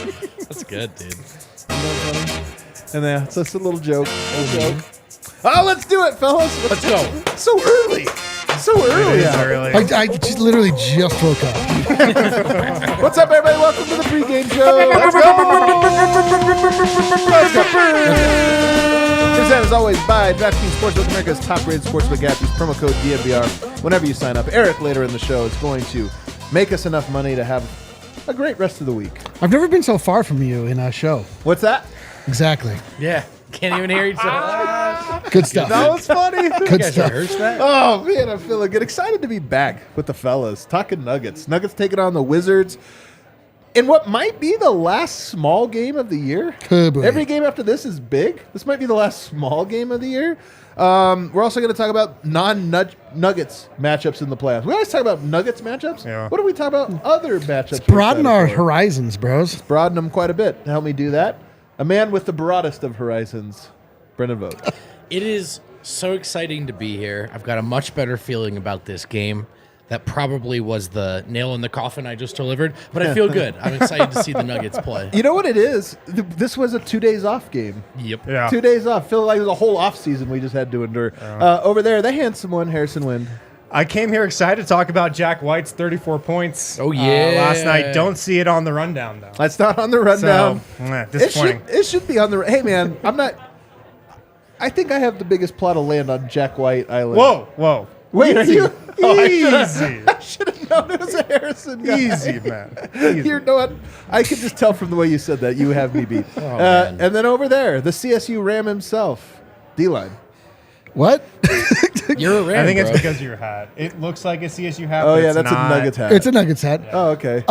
That's good, dude. And then it's just a little joke. Oh, let's do it, fellas. Let's go. So early. So early. Early. I literally just woke up. What's up, everybody? Welcome to the pregame show. Let's go. Presented as always by DraftKings Sportsbook, America's top-rated sportsbook app. Use promo code DNVR whenever you sign up. Eric later in the show is going to make us enough money to have a great rest of the week. I've never been so far from you in a show. What's that? Exactly. Yeah. Can't even hear each other. Good stuff. That was funny. Good stuff. Oh, man, I'm feeling good. Excited to be back with the fellas, talking Nuggets. Nuggets taking on the Wizards in what might be the last small game of the year. Good. Every game after this is big. This might be the last small game of the year. We're also going to talk about non-Nuggets matchups in the playoffs. We always talk about Nuggets matchups. Yeah. What do we talk about other matchups? Broaden our horizons, bros. Broaden them quite a bit. To help me do that, a man with the broadest of horizons, Brendan Vogt. It is so exciting to be here. I've got a much better feeling about this game. That probably was the nail in the coffin I just delivered, but I feel good. I'm excited to see the Nuggets play. You know what it is? This was a 2 days off game. Yep. Yeah. 2 days off. Feel like it was a whole off season we just had to endure. Over there, the handsome one, Harrison Wind. I came here excited to talk about Jack White's 34 points. Oh, yeah. Last night. Don't see it on the rundown, though. That's not on the rundown. So, disappointing. It should be on the. Hey, man, I'm not. I think I have the biggest plot of land on Jack White Island. Whoa. Wait, are you? Easy. I should have known it was a Harrison guy. Easy, man. Easy. You know what? I could just tell from the way you said that you have me beat. Man. And then over there, the CSU Ram himself, D-line. What? You're a Ram, I think it's bro. because of your hat. It looks like a CSU hat. Oh but yeah, it's that's not. a Nuggets hat. It's a Nuggets hat. Oh okay.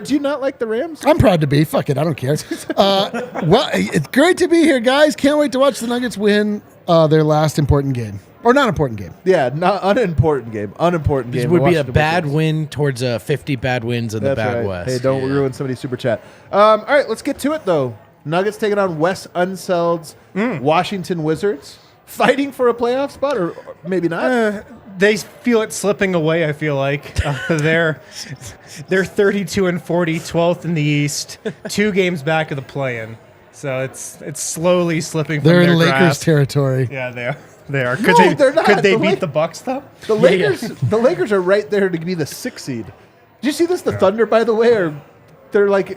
Do you not like the Rams? I'm proud to be. Fuck it. I don't care. Well, it's great to be here, guys. Can't wait to watch the Nuggets win their last important game. Or not important game. Yeah, not unimportant game. Unimportant This game. would be a Washington bad Wizards. win towards 50 bad wins in the That's bad right. West. Hey, don't Yeah. ruin somebody's super chat. All right, let's get to it though. Nuggets taking on Wes Unseld's Washington Wizards, fighting for a playoff spot, or maybe not. They feel it slipping away. I feel like they're 32 and 40, 12th in the East, 2 games back of the play-in. So it's slowly slipping from They're their in Lakers grasp. territory. Yeah, they are. They are. No, they're not. Could they The beat Lak- the Bucks though? The Lakers, the Lakers are right there to be the 6th seed. Did you see this? The Thunder, by the way, are they're like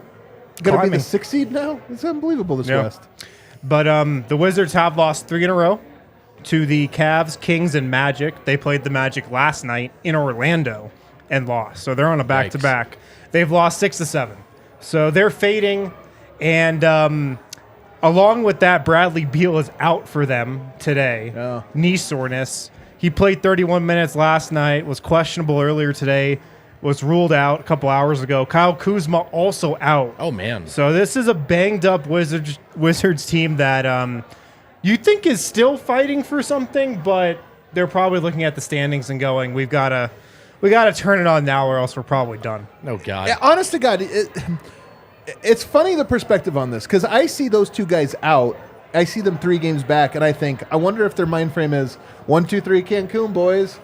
going to be the Climbing. 6th seed now. It's unbelievable. This Yeah. West. But the Wizards have lost 3 in a row to the Cavs, Kings, and Magic. They played the Magic last night in Orlando and lost. So they're on a back-to-back. They've lost 6 to 7. So they're fading. And along with that, Bradley Beal is out for them today. Oh. Knee soreness. He played 31 minutes last night, was questionable earlier today, was ruled out a couple hours ago. Kyle Kuzma also out. Oh, man. So this is a banged-up Wizards team that you think is still fighting for something, but they're probably looking at the standings and going, we gotta turn it on now, or else we're probably done. Oh, God. Yeah, honest to God, it's funny the perspective on this because I see those 2 guys out. I see them 3 games back, and I think, I wonder if their mind frame is 1, 2, 3 Cancun, boys.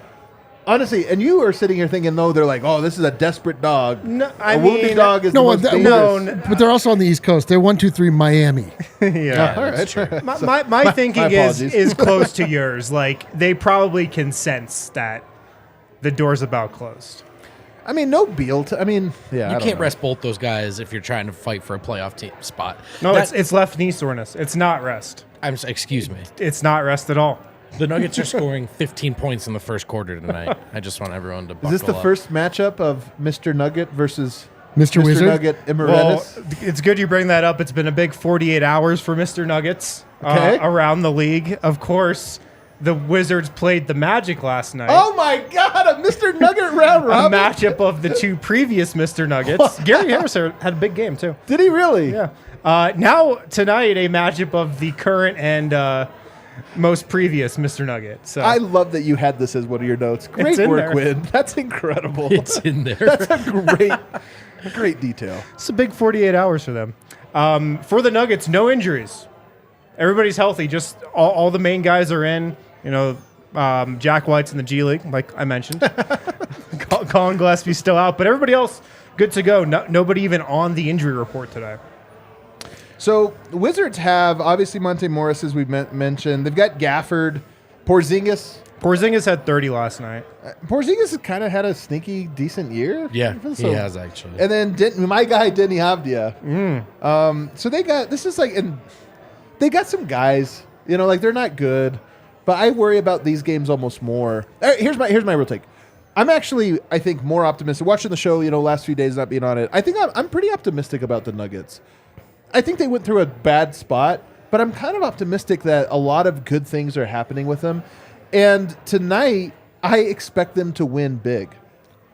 Honestly, and you are sitting here thinking, no, they're like, oh, this is a desperate dog. No, a wounded dog is the most dangerous. But they're also on the East Coast. They're 1, 2, 3 Miami. Yeah. All that's right. true. My thinking apologies. is close to yours. Like, they probably can sense that the door's about closed. I mean, no Beal. I mean, yeah. You can't rest both those guys if you're trying to fight for a playoff team spot. No, it's left knee soreness. It's not rest. Excuse me. It's not rest at all. The Nuggets are scoring 15 points in the first quarter tonight. I just want everyone to buckle Is this the up. first matchup of Mr. Nugget versus Mr. Wizard? Nugget Well, Emeritus? it's good you bring that up. It's been a big 48 hours for Mr. Nuggets Okay. around the league. Of course, the Wizards played the Magic last night. Oh, my God. A Mr. Nugget round A robin? matchup of the 2 previous Mr. Nuggets. Gary Harris had a big game, too. Did he really? Yeah. Now, tonight, a matchup of the current and most previous Mr. Nugget. So I love that you had this as one of your notes. Great in work, there. Win. That's incredible. It's in there. That's a great detail. it's a big 48 hours for them. For the Nuggets, no injuries. Everybody's healthy. Just all the main guys are in. You know, Jack White's in the G League, like I mentioned. Colin Gillespie's still out, but everybody else good to go. No, nobody even on the injury report today. So the Wizards have, obviously, Monte Morris, as we mentioned. They've got Gafford, Porzingis. Porzingis had 30 last night. Porzingis has kind of had a sneaky, decent year. Yeah, he has actually. And then my guy, Denny Avdia. So they got, this is like, and they got some guys, like they're not good, but I worry about these games almost more. Here's my real take. I'm actually, I think, more optimistic. Watching the show, last few days not being on it, I think I'm pretty optimistic about the Nuggets. I think they went through a bad spot, but I'm kind of optimistic that a lot of good things are happening with them. And tonight, I expect them to win big.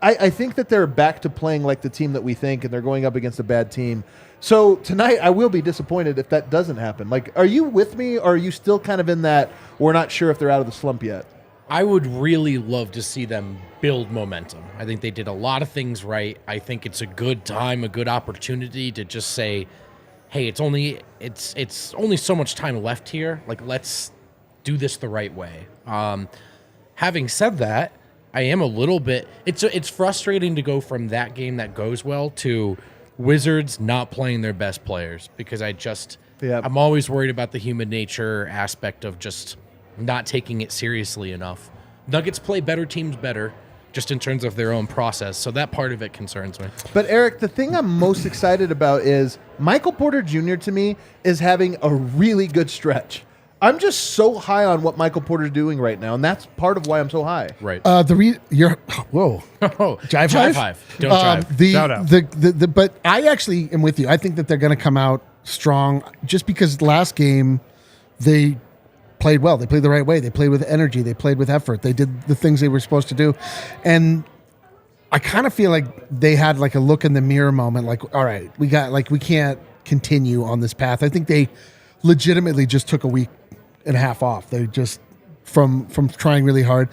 I think that they're back to playing like the team that we think, and they're going up against a bad team. So tonight, I will be disappointed if that doesn't happen. Like, are you with me, or are you still kind of in that we're not sure if they're out of the slump yet? I would really love to see them build momentum. I think they did a lot of things right. I think it's a good time, a good opportunity to just say, hey, it's only so much time left here. Like, let's do this the right way. Having said that, I am a little bit. It's frustrating to go from that game that goes well to Wizards not playing their best players, because I'm always worried about the human nature aspect of just not taking it seriously enough. Nuggets play better teams better, just in terms of their own process. So that part of it concerns me. But Eric, the thing I'm most excited about is Michael Porter Jr. to me is having a really good stretch. I'm just so high on what Michael Porter's doing right now, and that's part of why I'm so high. Right. Whoa. Jive five. Don't drive. Shout out. But I actually am with you. I think that they're going to come out strong just because last game they played well. They played the right way. They played with energy. They played with effort. They did the things they were supposed to do. And I kind of feel like they had like a look in the mirror moment, like, all right, we can't continue on this path. I think they legitimately just took a week and a half off. They just from trying really hard.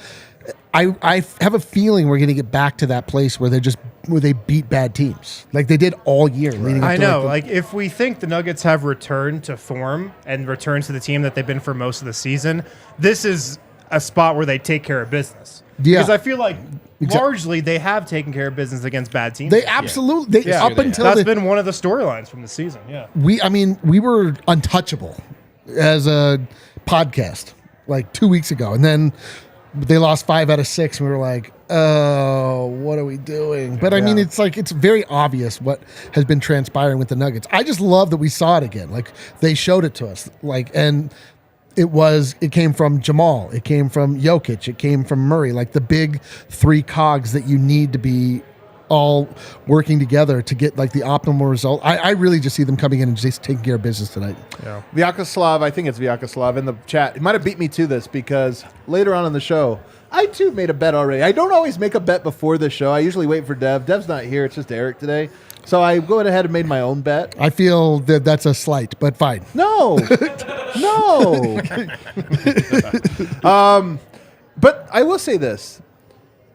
I have a feeling we're going to get back to that place where they beat bad teams like they did all year. Leading up I to know. Like if we think the Nuggets have returned to form and returned to the team that they've been for most of the season, this is a spot where they take care of business. Yeah. Because I feel like largely they have taken care of business against bad teams. They absolutely That's been one of the storylines from the season. Yeah. We were untouchable as a podcast like 2 weeks ago, and then they lost 5 out of 6, and we were like, oh, what are we doing? But I mean, it's very obvious what has been transpiring with the Nuggets. I just love that we saw it again. Like they showed it to us, and it came from Jamal, it came from Jokic, it came from Murray, like the big 3 cogs that you need to be all working together to get like the optimal result. I really just see them coming in and just taking care of business tonight. Yeah. Vyacheslav, I think it's Vyacheslav in the chat. He might have beat me to this because later on in the show, I too made a bet already. I don't always make a bet before the show. I usually wait for Dev. Dev's not here. It's just Eric today. So I go ahead and made my own bet. I feel that that's a slight, but fine. No. No. But I will say this.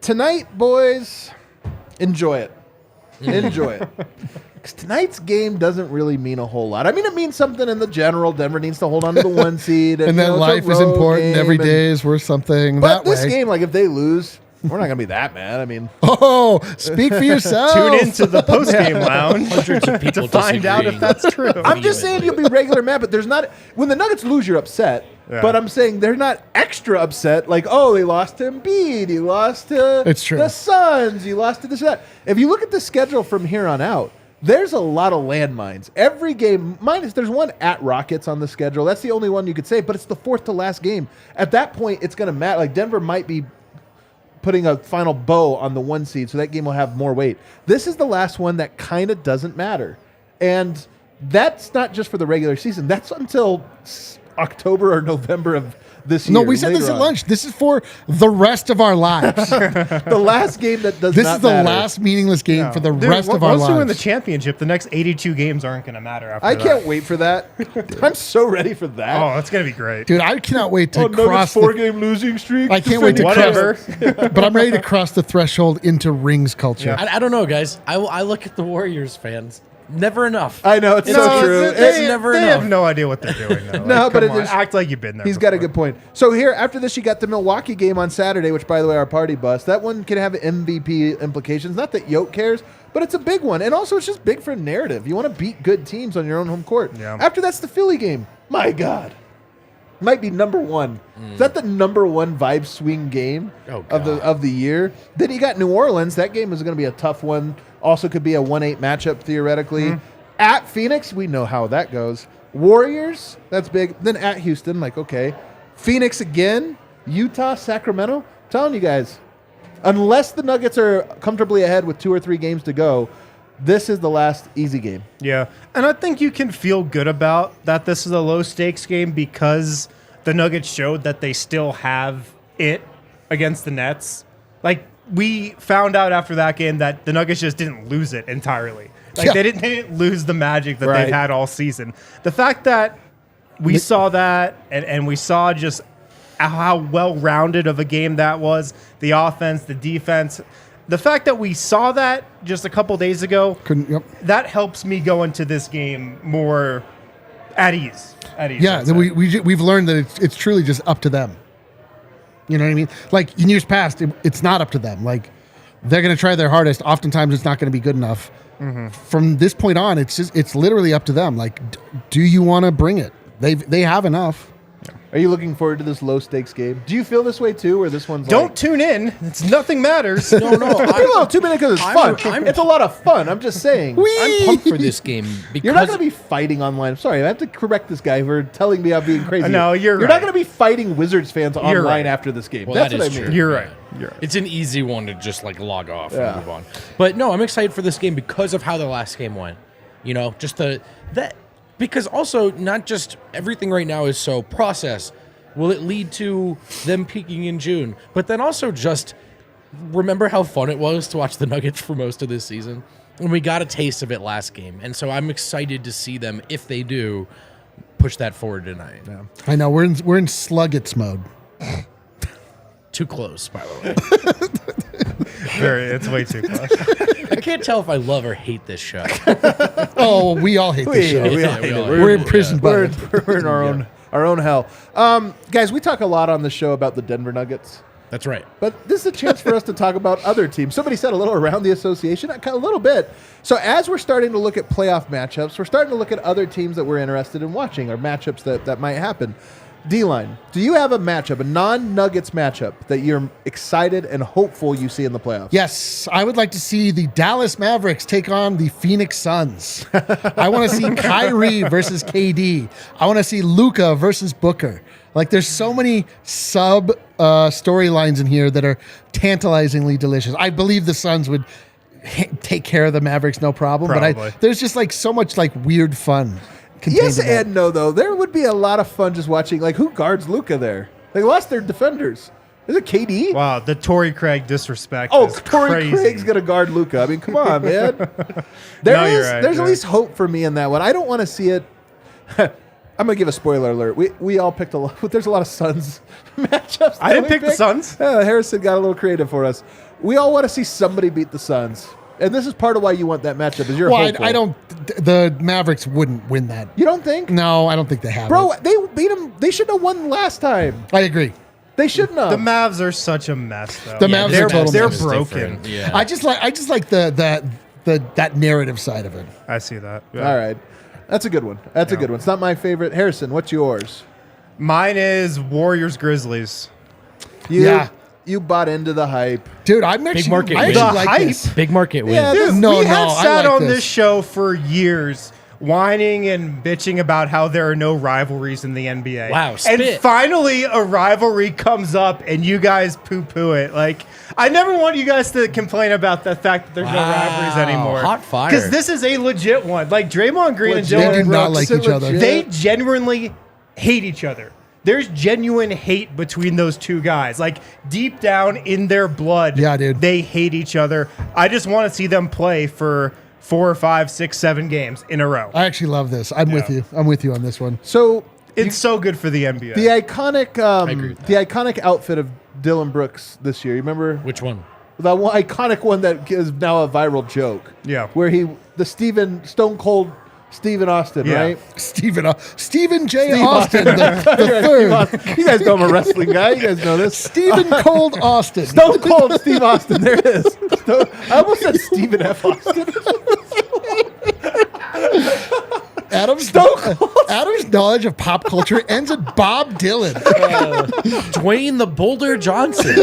Tonight, boys, enjoy it. Enjoy it. Because tonight's game doesn't really mean a whole lot. I mean, it means something in the general. Denver needs to hold on to the 1 seed. And then life is important. Every day is worth something. But that this way. game, like, if they lose, we're not going to be that mad. I mean, oh, speak for yourself. Tune into the post-game lounge Hundreds of people to find out if that's true. I'm just saying you'll be regular mad, but there's not. When the Nuggets lose, you're upset. Yeah. But I'm saying they're not extra upset. Like, oh, they lost to Embiid. He lost to It's true. the Suns. He lost to this and that. If you look at the schedule from here on out, there's a lot of landmines. Every game, minus there's one at Rockets on the schedule. That's the only one you could say, but it's the 4th to last game. At that point, it's going to matter. Like, Denver might be putting a final bow on the 1 seed, so that game will have more weight. This is the last one that kind of doesn't matter. And that's not just for the regular season. That's until October or November of this year. No, we said this at lunch. This is for the rest of our lives. The last game that does This not is the matter. last meaningless game for the Dude, rest of our Once you win the lives. championship, the next 82 games aren't going to matter after I that. can't wait for that. I'm so ready for that. Oh, that's going to be great. Dude, I cannot wait to Nuggets cross 4-game losing streak. I can't wait to Whatever. but I'm ready to cross the threshold into rings culture. Yeah. I don't know, guys. I look at the Warriors fans. Never enough. I know, it's so true. It's never They enough. have no idea what they're doing. Though. No, Like, but come it on, is- act like you've been there. He's got a before. good point. So here, after this, you got the Milwaukee game on Saturday, which, by the way, our party bus. That one can have MVP implications. Not that Yoke cares, but it's a big one. And also, it's just big for narrative. You want to beat good teams on your own home court. Yeah. After that's the Philly game. My God. Might be number one. Is that the number one vibe swing game of the year? Then you got New Orleans. That game is going to be a tough one. Also could be a 1-8 matchup theoretically. At Phoenix, we know how that goes. Warriors, that's big. Then at Houston, like, okay. Phoenix again. Utah, Sacramento. I'm telling you guys, unless the Nuggets are comfortably ahead with 2 or 3 games to go, this is the last easy game. Yeah. And I think you can feel good about that this is a low-stakes game because the Nuggets showed that they still have it against the Nets. Like, we found out after that game that the Nuggets just didn't lose it entirely. Like, they didn't lose the magic that they've had all season. The fact that we saw that and we saw just how well-rounded of a game that was, the offense, the defense, the fact that we saw that just a couple days ago, that helps me go into this game more at ease. Yeah, we've learned that it's truly just up to them. You know what I mean? Like, in years past, it's not up to them. Like, they're going to try their hardest. Oftentimes, it's not going to be good enough. From this point on, it's literally up to them. Like, do you want to bring it? They have enough. Are you looking forward to this low-stakes game? Do you feel this way, too, where this one's Don't tune in. It's nothing matters. No, 2 minutes because it's fun. It's a lot of fun. I'm just saying. I'm pumped for this game because You're not going to be fighting online. I'm sorry, I have to correct this guy for telling me I'm being crazy. No, you're not going to be fighting Wizards fans online after this game. Well, That's that what I is mean. true. You're right. It's an easy one to just like log off and move on. But no, I'm excited for this game because of how the last game went. You know, just because also not just everything right now is so process. Will it lead to them peaking in June? But then also just remember how fun it was to watch the Nuggets for most of this season? And we got a taste of it last game. And so I'm excited to see them, if they do, push that forward tonight. Yeah. I know, we're in Sluggets mode. Too close, by the way. It's way too close. I can't tell if I love or hate this show. Oh, we all hate this show. We're imprisoned by it. We're in our own hell. Guys, we talk a lot on the show about the Denver Nuggets. That's right. But this is a chance for us to talk about other teams. Somebody said a little around the association, a little bit. So as we're starting to look at playoff matchups, we're starting to look at other teams that we're interested in watching or matchups that might happen. D-Line, do you have a matchup, a non-Nuggets matchup that you're excited and hopeful you see in the playoffs? Yes, I would like to see the Dallas Mavericks take on the Phoenix Suns. I want to see Kyrie versus KD. I want to see Luka versus Booker. Like, there's so many sub storylines in here that are tantalizingly delicious. I believe the Suns would take care of the Mavericks, no problem. Probably. But there's just like so much like weird fun. Yes and no, though. There would be a lot of fun just watching, like, who guards Luka there? They lost their defenders. Is it KD? Wow, the Torrey Craig disrespect is Torrey crazy. Craig's going to guard Luka. I mean, come on, man. You're right, There's at least hope for me in that one. I don't want to see it. I'm going to give a spoiler alert. We all picked a lot. There's a lot of Suns matchups. I didn't pick the Suns. Harrison got a little creative for us. We all want to see somebody beat the Suns. And this is part of why you want that matchup. Is you're hopeful. I don't. The Mavericks wouldn't win that. You don't think? No, I don't think they have. Bro, it. they beat them. They shouldn't have won last time. I agree. They shouldn't have. The Mavs are such a mess, though. The Mavs are total they're mess. broken. Yeah. I just like that narrative side of it. I see that. Yeah. All right. That's a good one. That's a good one. It's not my favorite. Harrison, what's yours? Mine is Warriors Grizzlies. You bought into the hype. Dude, I'm actually, Big market I win. actually like Hype? this. Big market win. Yeah, Dude, No, we no, have I sat like on this. this show for years, whining and bitching about how there are no rivalries in the NBA. Wow, and spit. finally a rivalry comes up, and you guys poo-poo it. Like, I never want you guys to complain about the fact that there's no rivalries anymore. Hot fire. Because this is a legit one. Like, Draymond Green and Legit. They Dylan do not Brooks, like each other. they genuinely hate each other. There's genuine hate between those two guys. Like, deep down in their blood, Yeah, dude. they hate each other. I just want to see them play for 4, 5, 6, 7 games in a row. I actually love this. I'm with you. I'm with you on this one. So It's so good for the NBA. the iconic agree with that. the iconic outfit of Dylan Brooks this year. You remember Which one? the one iconic one that is now a viral joke? Yeah. Where the Stone Cold Stephen Austin, Yeah. right? Stephen J. Steve Austin, the third. You guys know I'm a wrestling guy. You guys know this. Stephen Cold Austin. Stone Cold Steve Austin. There it is. I almost said Stephen F. Austin. Adam's knowledge of pop culture ends at Bob Dylan. Dwayne the Boulder Johnson.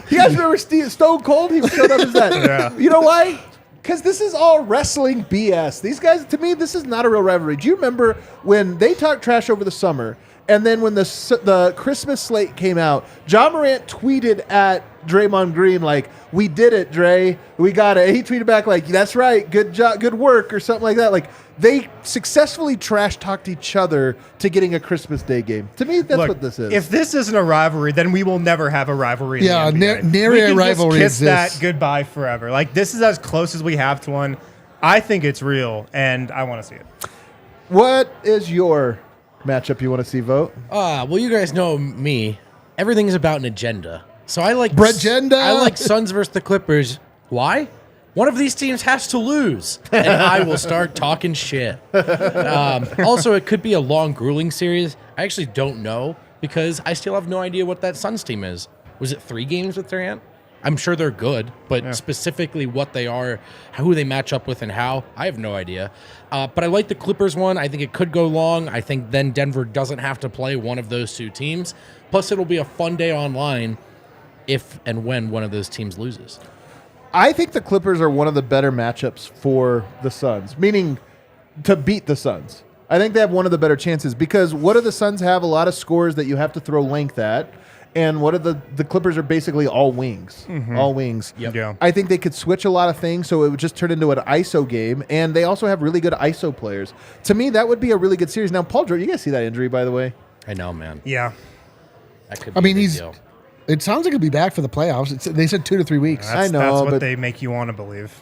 You guys remember Stone Cold? He showed up as that. Yeah. You know why? Because this is all wrestling BS. These guys, to me, this is not a real rivalry. Do you remember when they talked trash over the summer, and then when the Christmas slate came out, John Morant tweeted at Draymond Green like, "We did it, Dre. We got it." He tweeted back like, "That's right. Good job. Good work," or something like that. Like they successfully trash talked each other to getting a Christmas Day game. To me, that's Look, what this is. If this isn't a rivalry, then we will never have a rivalry. In Yeah, the NBA. nary we a can rivalry just kiss exists. that goodbye forever. Like this is as close as we have to one. I think it's real, and I want to see it. What is your matchup you want to see, Vote? Well, you guys know me. Everything's about an agenda. So I like Bragenda. I like Suns versus the Clippers. Why? One of these teams has to lose, and I will start talking shit. Also, it could be a long, grueling series. I actually don't know because I still have no idea what that Suns team is. Was it 3 games with Durant? I'm sure they're good, but specifically what they are, who they match up with, and how, I have no idea. But I like the Clippers one. I think it could go long. I think then Denver doesn't have to play one of those 2 teams. Plus, it'll be a fun day online if and when one of those teams loses. I think the Clippers are one of the better matchups for the Suns, meaning to beat the Suns. I think they have one of the better chances because what do the Suns have? A lot of scores that you have to throw length at. And what are the Clippers are basically all wings. All wings. Yep. Yeah. I think they could switch a lot of things, so it would just turn into an ISO game. And they also have really good ISO players. To me, that would be a really good series. Now, Paul George, you guys see that injury, by the way? I know, man. Yeah. That could be I mean, a big he's. deal. It sounds like he'll be back for the playoffs. They said 2 to 3 weeks. That's, I know, that's what but- they make you want to believe.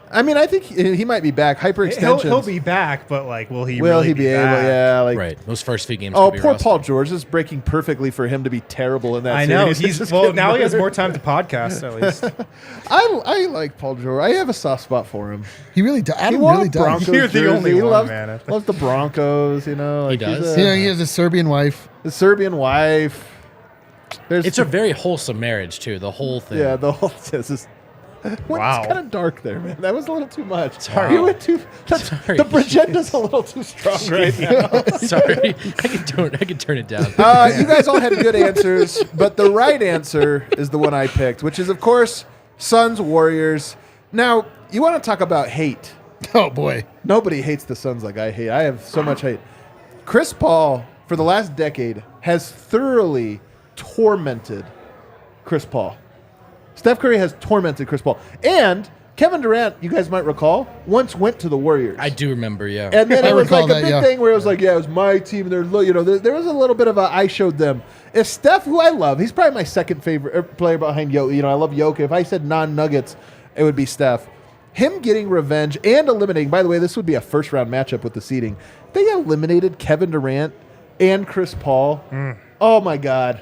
I mean, I think he might be back. Hyperextension. He'll be back, but like, will he? Will really he be able? back? Yeah, like. Right. Those first few games. Oh, could be poor rough. Paul George. This is breaking perfectly for him to be terrible in that I series. know. He's just Well, getting now he has murdered. more time to podcast at least. I like Paul George. I have a soft spot for him. He really does. He Adam wore really a does. Broncos You're the jersey. only He one, loves, man. loves the Broncos. You know, like does. he's You know, he has a Serbian wife. the Serbian wife. There's It's a very wholesome marriage, too. The whole thing. yeah. The whole this is. Wow. It's kind of dark there, man. That was a little too much. Sorry. You went too. Sorry. The Bragenda's a little too strong right now. Sorry. I can turn it down. You guys all had good answers, but the right answer is the one I picked, which is, of course, Suns Warriors. Now, you want to talk about hate. Oh boy. Nobody hates the Suns like I hate. I have so much hate. Chris Paul, for the last decade, has thoroughly tormented Chris Paul. Steph Curry has tormented Chris Paul. And Kevin Durant, you guys might recall, once went to the Warriors. I do remember, yeah. And then I it was recall like a that, big yeah. thing where it was like, yeah, it was my team. There was a little bit of a I showed them. If Steph, who I love, he's probably my second favorite player behind Jokic. I love Jokic. If I said non-Nuggets, it would be Steph. Him getting revenge and eliminating, by the way, this would be a first-round matchup with the seeding. They eliminated Kevin Durant and Chris Paul. Oh, my God.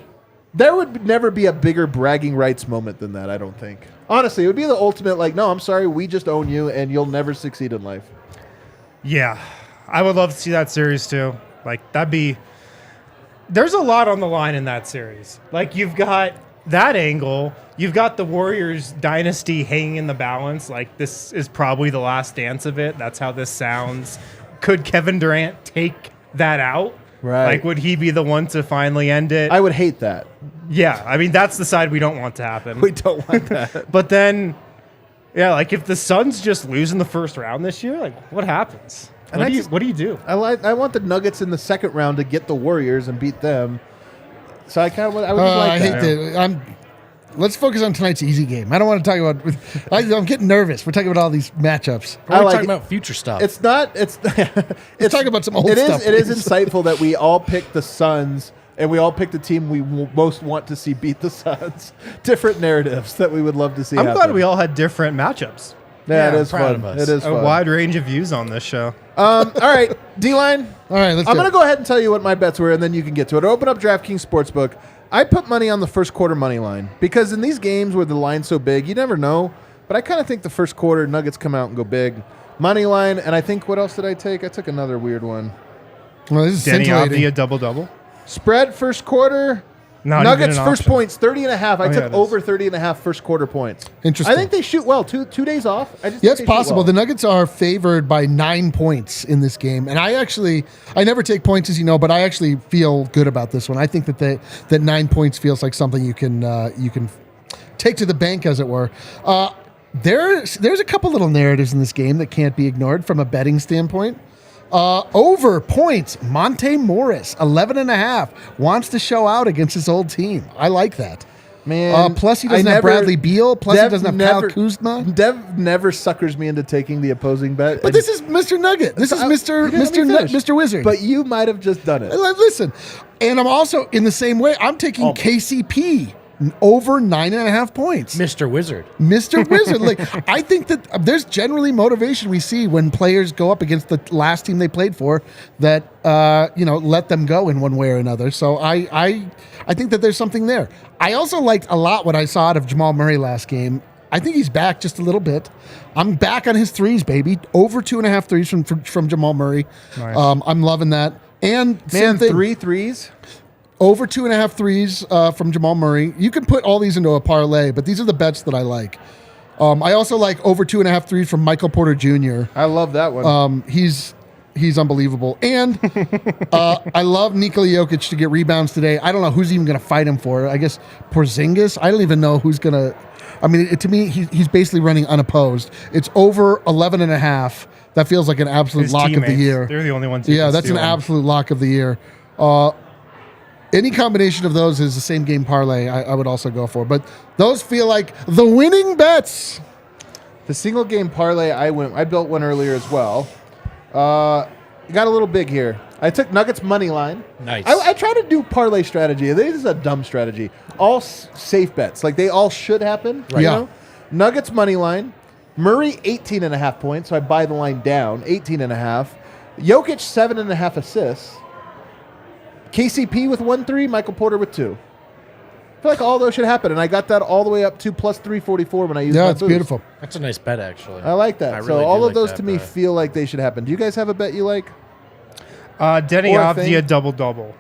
There would never be a bigger bragging rights moment than that, I don't think. Honestly, it would be the ultimate, like, no, I'm sorry, we just own you, and you'll never succeed in life. Yeah, I would love to see that series too. Like that'd be. There's a lot on the line in that series. Like you've got that angle. You've got the Warriors dynasty hanging in the balance. Like this is probably the last dance of it. That's how this sounds. Could Kevin Durant take that out? Right. Like would he be the one to finally end it? I would hate that. Yeah, I mean that's the side we don't want to happen. We don't want that. But then, yeah, like if the Suns just lose in the first round this year, like what happens? And What do you do? I want the Nuggets in the second round to get the Warriors and beat them. So I kind of I would just like I that. hate that. Let's focus on tonight's easy game. I don't want to talk about. I'm getting nervous. We're talking about all these matchups. We're I like talking it. about future stuff. It's not. It's. Let's talk about some old It is. stuff. It is please. insightful that we all picked the Suns and we all picked the team we most want to see beat the Suns. Different narratives that we would love to see. I'm happen. glad we all had different matchups. Yeah, it I'm is proud fun. of us. It is A fun. wide range of views on this show. All right, D-line. All right, let's I'm go. going to go ahead and tell you what my bets were, and then you can get to it. Open up DraftKings Sportsbook. I put money on the first quarter money line because in these games where the line's so big, you never know. But I kind of think the first quarter Nuggets come out and go big. money line, and I think what else did I take? I took another weird one. Well, this is Denny scintillating. Avdia double-double. Spread first quarter. Not Nuggets even an first option. points 30.5. I Oh, yeah, took it is. over 30.5 first quarter points. Interesting. I think they shoot well. Two days off. I just Yeah, think it's they shoot possible. well. The Nuggets are favored by 9 points in this game, and I never take points, as you know, but I actually feel good about this one. I think that 9 points feels like something you can take to the bank, as it were. There's a couple little narratives in this game that can't be ignored from a betting standpoint. Over points, Monte Morris, 11.5, wants to show out against his old team. I like that. Man, Plus he doesn't have Bradley Beal. Plus he doesn't have Kyle Kuzma. Dev never suckers me into taking the opposing bet. But this is Mr. Nugget. This is Mr. Wizard. But you might have just done it. Listen, and I'm also in the same way. I'm taking KCP over 9.5 points. Mr. Wizard. Mr. Wizard. Like, I think that there's generally motivation we see when players go up against the last team they played for that let them go in one way or another. So I think that there's something there. I also liked a lot what I saw out of Jamal Murray last game. I think he's back just a little bit. I'm back on his threes, baby. Over 2.5 threes from Jamal Murray. Nice. I'm loving that. And Man, same thing. 3 threes. Over 2.5 threes from Jamal Murray. You can put all these into a parlay, but these are the bets that I like. I also like over 2.5 threes from Michael Porter Jr. I love that one. He's unbelievable. And I love Nikola Jokic to get rebounds today. I don't know who's even going to fight him for. I guess Porzingis. I don't even know who's going to. I mean, to me, he's basically running unopposed. It's over 11.5. That feels like an absolute His lock of the teammates, year. They're the only ones who Yeah, can that's an steal him. absolute lock of the year. Any combination of those is the same game parlay I would also go for. But those feel like the winning bets. The single game parlay I built one earlier as well. Got a little big here. I took Nuggets money line. Nice. I try to do parlay strategy. This is a dumb strategy. All safe bets. Like they all should happen. Right. Yeah. Nuggets money line. Murray 18.5 points. So I buy the line down. 18.5. Jokic 7.5 assists. KCP with 1-3. Michael Porter with 2. I feel like all those should happen, and I got that all the way up to plus 344 when I used my Yeah, it's boost. beautiful. That's a nice bet, actually. I like that. I So really all do of like those that to me bet. feel like they should happen. Do you guys have a bet you like? Denny Or a thing. Avdia double-double.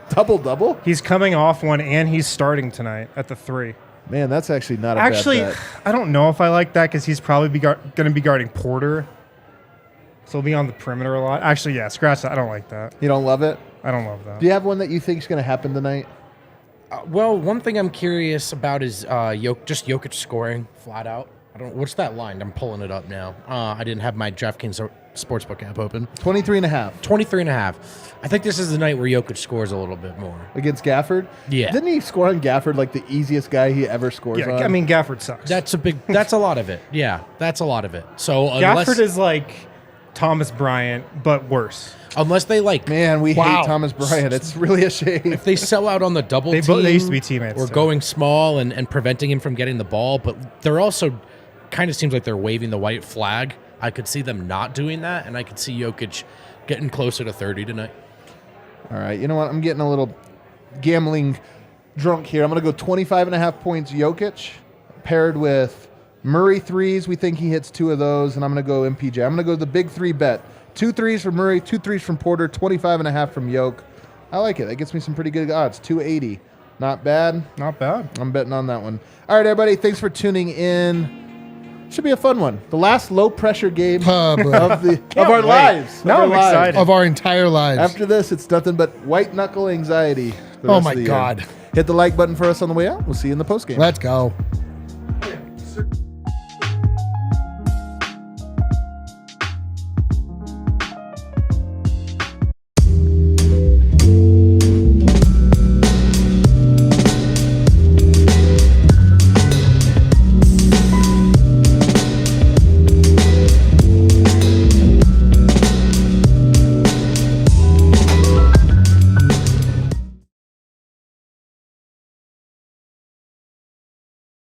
Double? He's coming off one, and he's starting tonight at the 3. Man, that's actually not a Actually, bad bet. I don't know if I like that because he's probably going to be guarding Porter. So he'll be on the perimeter a lot. Actually, yeah, scratch that. I don't like that. You don't love it? I don't love that. Do you have one that you think is going to happen tonight? Well, one thing I'm curious about is just Jokic scoring flat out. What's that line? I'm pulling it up now. I didn't have my DraftKings Sportsbook app open. 23.5 23.5. I think this is the night where Jokic scores a little bit more. against Gafford? Yeah. Didn't he score on Gafford like the easiest guy he ever scores Yeah, on? I mean, Gafford sucks. That's a lot of it. Yeah, that's a lot of it. So unless Gafford is like Thomas Bryant, but worse. they like Man, we Wow. hate Thomas Bryant. It's really a shame. if they sell out on the double They team, used to be teammates, or too. going small and preventing him from getting the ball, but they're also kind of seems like they're waving the white flag. I could see them not doing that, and I could see Jokic getting closer to 30 tonight. All right, you know what? I'm getting a little gambling drunk here. I'm going to go 25.5 points Jokic paired with Murray threes. We think he hits 2 of those, and I'm going to go MPJ. I'm going to go the big 3 bet. 2 threes from Murray, 2 threes from Porter, 25.5 from Jokic. I like it. That gets me some pretty good odds. 280. Not bad. Not bad. I'm betting on that one. All right, everybody. Thanks for tuning in. Should be a fun one. The last low pressure game of Boy. our wait. lives. Now Of our I'm lives. excited. Of our entire lives. After this, it's nothing but white knuckle anxiety. the Oh rest my of the year. God. Hit the like button for us on the way out. We'll see you in the post game. Let's go.